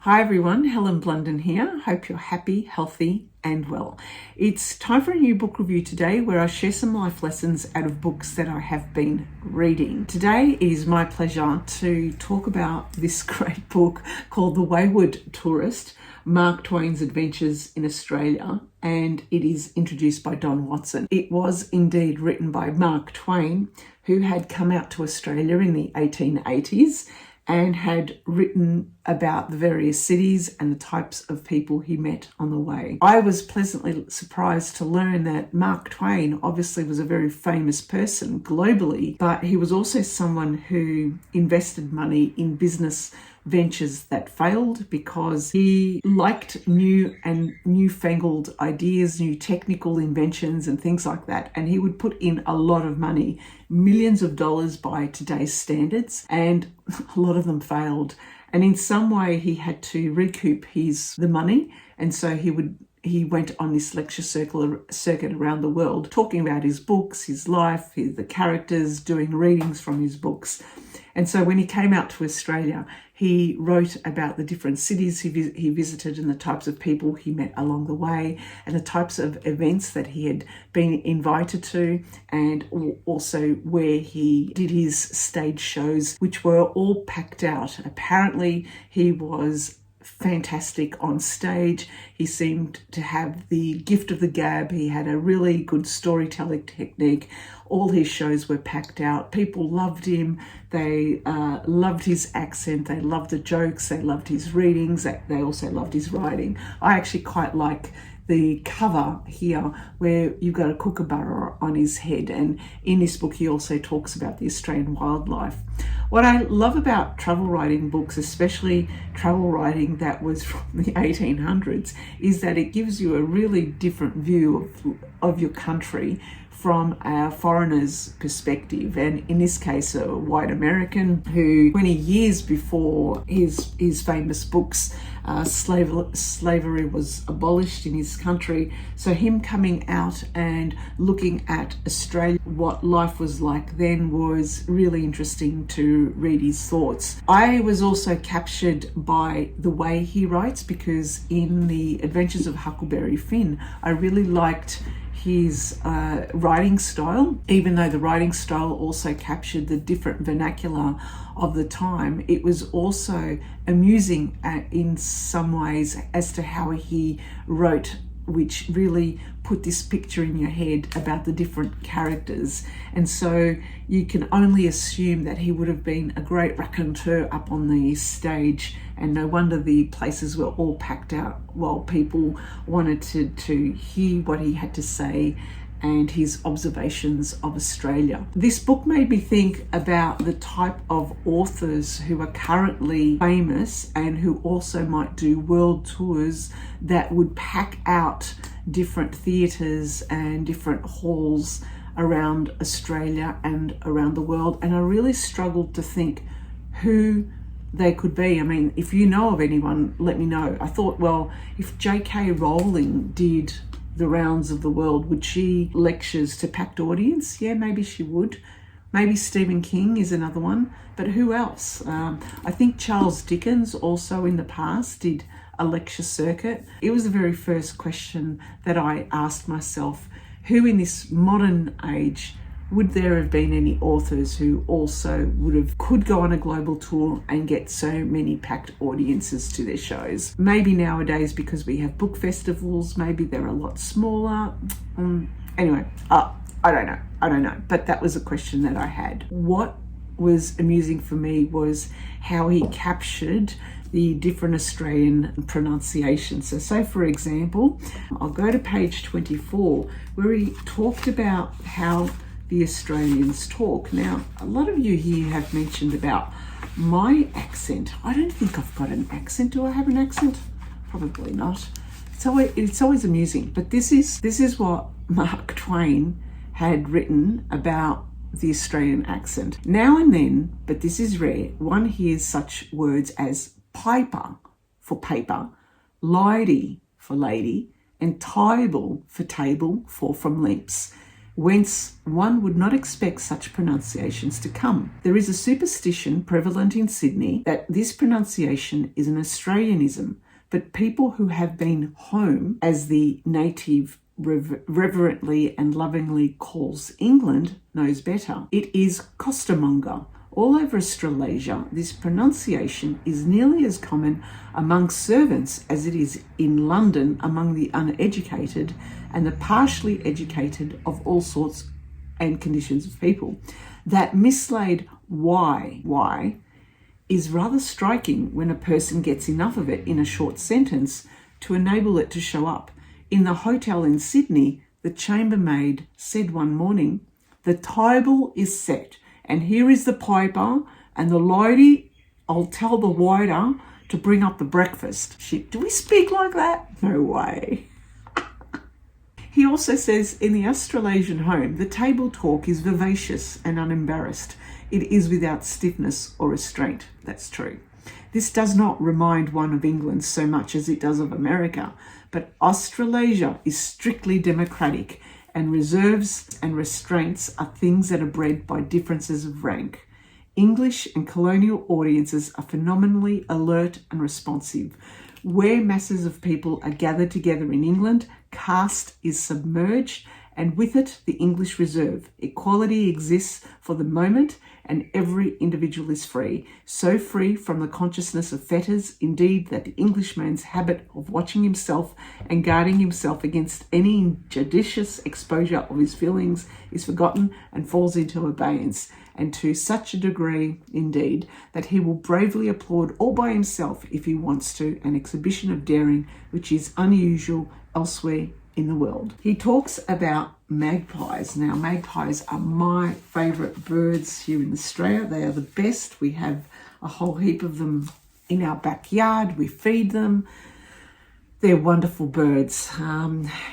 Hi everyone, Helen Blunden here. Hope you're happy, healthy and well. It's time for a new book review today where I share some life lessons out of books that I have been reading. Today it is my pleasure to talk about this great book called The Wayward Tourist, Mark Twain's Adventures in Australia, and it is introduced by Don Watson. It was indeed written by Mark Twain, who had come out to Australia in the 1880s and had written about the various cities and the types of people he met on the way. I was pleasantly surprised to learn that Mark Twain obviously was a very famous person globally, but he was also someone who invested money in business ventures that failed because he liked new and newfangled ideas, new technical inventions and things like that. And he would put in a lot of money, millions of dollars by today's standards, and a lot of them failed. And in some way he had to recoup the money. And so he went on this lecture circuit around the world, talking about his books, his life, the characters, doing readings from his books. And so when he came out to Australia, he wrote about the different cities he visited and the types of people he met along the way and the types of events that he had been invited to, and also where he did his stage shows, which were all packed out. Apparently, he was fantastic on stage. He seemed to have the gift of the gab. He had a really good storytelling technique. All his shows were packed out. People loved him. They loved his accent. They loved the jokes. They loved his readings. They also loved his writing. I actually quite like the cover here where you've got a kookaburra on his head, and in this book he also talks about the Australian wildlife. What I love about travel writing books, especially travel writing that was from the 1800s, is that it gives you a really different view of your country from a foreigner's perspective, and in this case a white American who 20 years before his famous books, slavery was abolished in his country. So him coming out and looking at Australia, what life was like then, was really interesting to read his thoughts. I was also captured by the way he writes, because in the Adventures of Huckleberry Finn I really liked his writing style. Even though the writing style also captured the different vernacular of the time, it was also amusing in some ways as to how he wrote, which really put this picture in your head about the different characters. And so you can only assume that he would have been a great raconteur up on the stage, and no wonder the places were all packed out while people wanted to hear what he had to say and his observations of Australia. This book made me think about the type of authors who are currently famous and who also might do world tours that would pack out different theatres and different halls around Australia and around the world. And I really struggled to think who they could be. I mean, if you know of anyone, let me know. I thought, well, if J.K. Rowling did the rounds of the world, would she lectures to packed audience? Yeah, maybe she would. Maybe Stephen King is another one, but who else? I think Charles Dickens also in the past did a lecture circuit. It was the very first question that I asked myself: who in this modern age would there have been any authors who also could go on a global tour and get so many packed audiences to their shows? Maybe nowadays, because we have book festivals, maybe they're a lot smaller. Anyway, I don't know. But that was a question that I had. What was amusing for me was how he captured the different Australian pronunciations. So for example, I'll go to page 24 where he talked about how the Australians talk. Now, a lot of you here have mentioned about my accent. I don't think I've got an accent. Do I have an accent? Probably not. It's always amusing. But this is what Mark Twain had written about the Australian accent. Now and then, but this is rare, one hears such words as piper for paper, lady for lady, and table for table for from lips. whence one would not expect such pronunciations to come. There is a superstition prevalent in Sydney that this pronunciation is an Australianism, but people who have been home, as the native reverently and lovingly calls England, knows better. It is costermonger. All over Australasia, this pronunciation is nearly as common among servants as it is in London among the uneducated and the partially educated of all sorts and conditions of people. That mislaid why is rather striking when a person gets enough of it in a short sentence to enable it to show up. In the hotel in Sydney, the chambermaid said one morning, "The table is set, and here is the piper, and the lady, I'll tell the waiter to bring up the breakfast." Shit, do we speak like that? No way. He also says, in the Australasian home, the table talk is vivacious and unembarrassed. It is without stiffness or restraint. That's true. This does not remind one of England so much as it does of America, but Australasia is strictly democratic, and reserves and restraints are things that are bred by differences of rank. English and colonial audiences are phenomenally alert and responsive. Where masses of people are gathered together in England, caste is submerged, and with it the English reserve. Equality exists for the moment, and every individual is free. So free from the consciousness of fetters, indeed, that the Englishman's habit of watching himself and guarding himself against any injudicious exposure of his feelings is forgotten and falls into abeyance, and to such a degree, indeed, that he will bravely applaud all by himself if he wants to, an exhibition of daring which is unusual elsewhere in the world. He talks about magpies. Now, magpies are my favourite birds here in Australia. They are the best. We have a whole heap of them in our backyard. We feed them. They're wonderful birds.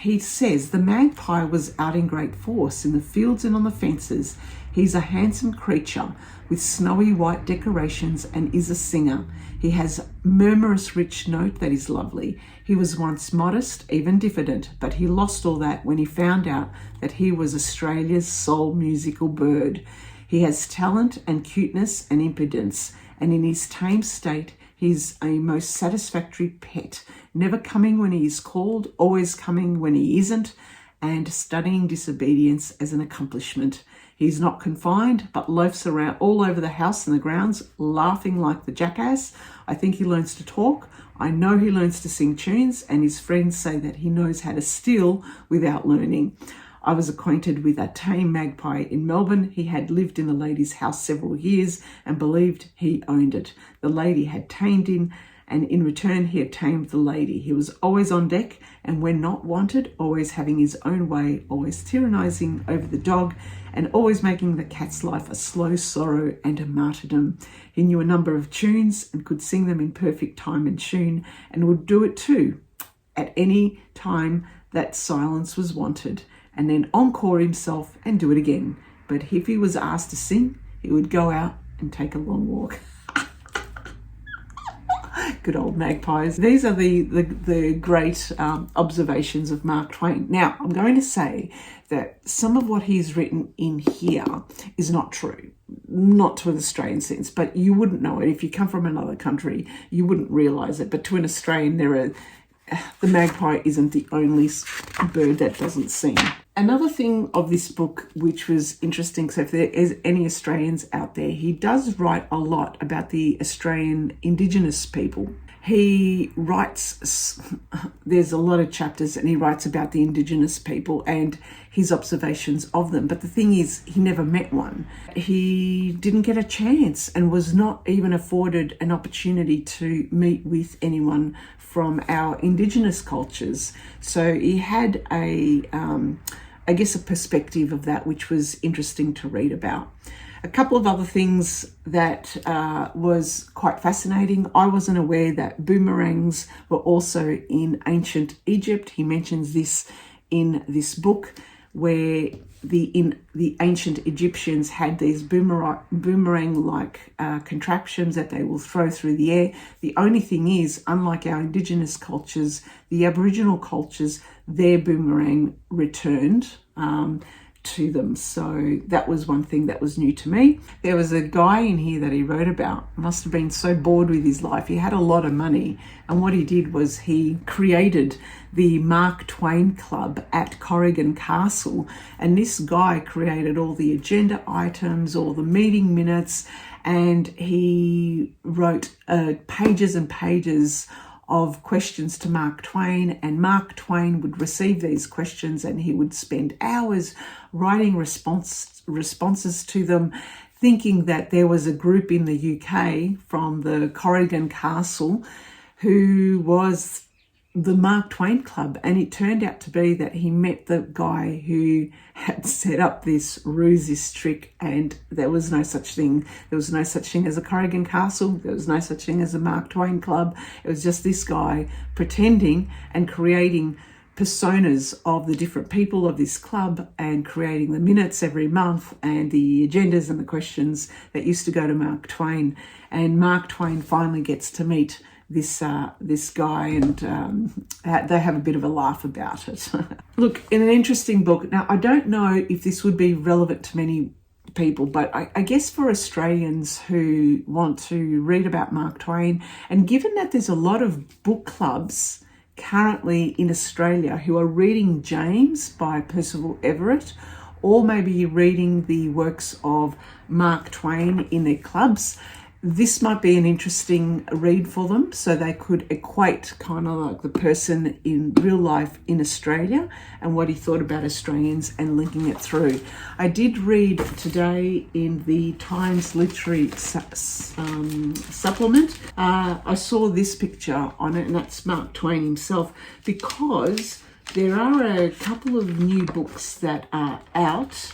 He says the magpie was out in great force in the fields and on the fences. He's a handsome creature with snowy white decorations and is a singer. He has a murmurous rich note that is lovely. He was once modest, even diffident, but he lost all that when he found out that he was Australia's sole musical bird. He has talent and cuteness and impudence, and in his tame state, he's a most satisfactory pet, never coming when he is called, always coming when he isn't, and studying disobedience as an accomplishment. He's not confined, but loafs around all over the house and the grounds, laughing like the jackass. I think he learns to talk. I know he learns to sing tunes, and his friends say that he knows how to steal without learning. I was acquainted with a tame magpie in Melbourne. He had lived in the lady's house several years and believed he owned it. The lady had tamed him, and in return he had tamed the lady. He was always on deck, and when not wanted, always having his own way, always tyrannizing over the dog, and always making the cat's life a slow sorrow and a martyrdom. He knew a number of tunes and could sing them in perfect time and tune, and would do it too at any time that silence was wanted, and then encore himself and do it again. But if he was asked to sing, he would go out and take a long walk. Good old magpies. These are the great observations of Mark Twain. Now, I'm going to say that some of what he's written in here is not true, not to an Australian sense, but you wouldn't know it. If you come from another country, you wouldn't realise it. But to an Australian, the magpie isn't the only bird that doesn't sing. Another thing of this book which was interesting, so if there is any Australians out there, he does write a lot about the Australian Indigenous people. He writes, there's a lot of chapters, and he writes about the Indigenous people and his observations of them. But the thing is, he never met one. He didn't get a chance and was not even afforded an opportunity to meet with anyone from our Indigenous cultures. So he had a perspective of that, which was interesting to read about. A couple of other things that was quite fascinating. I wasn't aware that boomerangs were also in ancient Egypt. He mentions this in this book, where the ancient Egyptians had these boomerang-like contraptions that they will throw through the air. The only thing is, unlike our Indigenous cultures, the Aboriginal cultures, their boomerang returned to them. So that was one thing that was new to me. There was a guy in here that he wrote about, must have been so bored with his life. He had a lot of money, and what he did was he created the Mark Twain Club at Corrigan Castle, and this guy created all the agenda items, all the meeting minutes, and he wrote pages and pages of questions to Mark Twain, and Mark Twain would receive these questions and he would spend hours writing responses to them, thinking that there was a group in the UK from the Corrigan Castle who was the Mark Twain Club, and it turned out to be that he met the guy who had set up this ruse, this trick, and there was no such thing. There was no such thing as a Corrigan Castle. There was no such thing as a Mark Twain Club. It was just this guy pretending and creating personas of the different people of this club and creating the minutes every month and the agendas and the questions that used to go to Mark Twain. And Mark Twain finally gets to meet this guy, and they have a bit of a laugh about it. Look, in an interesting book. Now, I don't know if this would be relevant to many people, but I guess for Australians who want to read about Mark Twain, and given that there's a lot of book clubs currently in Australia who are reading James by Percival Everett, or maybe you're reading the works of Mark Twain in their clubs, this might be an interesting read for them, so they could equate kind of like the person in real life in Australia and what he thought about Australians and linking it through. I did read today in the Times Literary Supplement, I saw this picture on it, and that's Mark Twain himself, because there are a couple of new books that are out.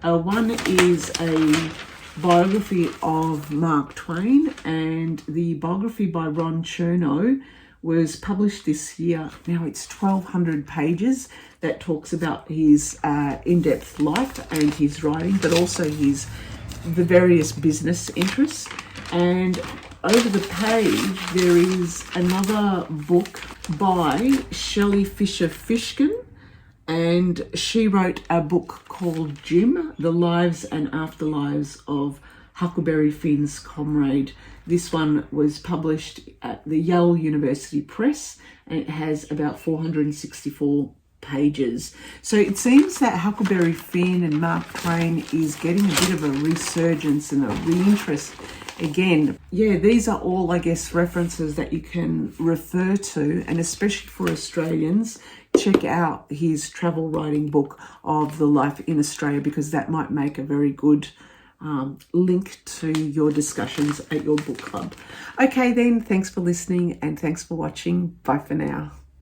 One is a biography of Mark Twain, and the biography by Ron Chernow was published this year. Now it's 1,200 pages that talks about his in-depth life and his writing, but also the various business interests. And over the page there is another book by Shelley Fisher Fishkin, and she wrote a book called Jim, The Lives and Afterlives of Huckleberry Finn's Comrade. This one was published at the Yale University Press, and it has about 464 pages. So it seems that Huckleberry Finn and Mark Twain is getting a bit of a resurgence and a reinterest again. Yeah, these are all, I guess, references that you can refer to, and especially for Australians, check out his travel writing book of the life in Australia, because that might make a very good link to your discussions at your book club. Okay then, thanks for listening and thanks for watching. Bye for now.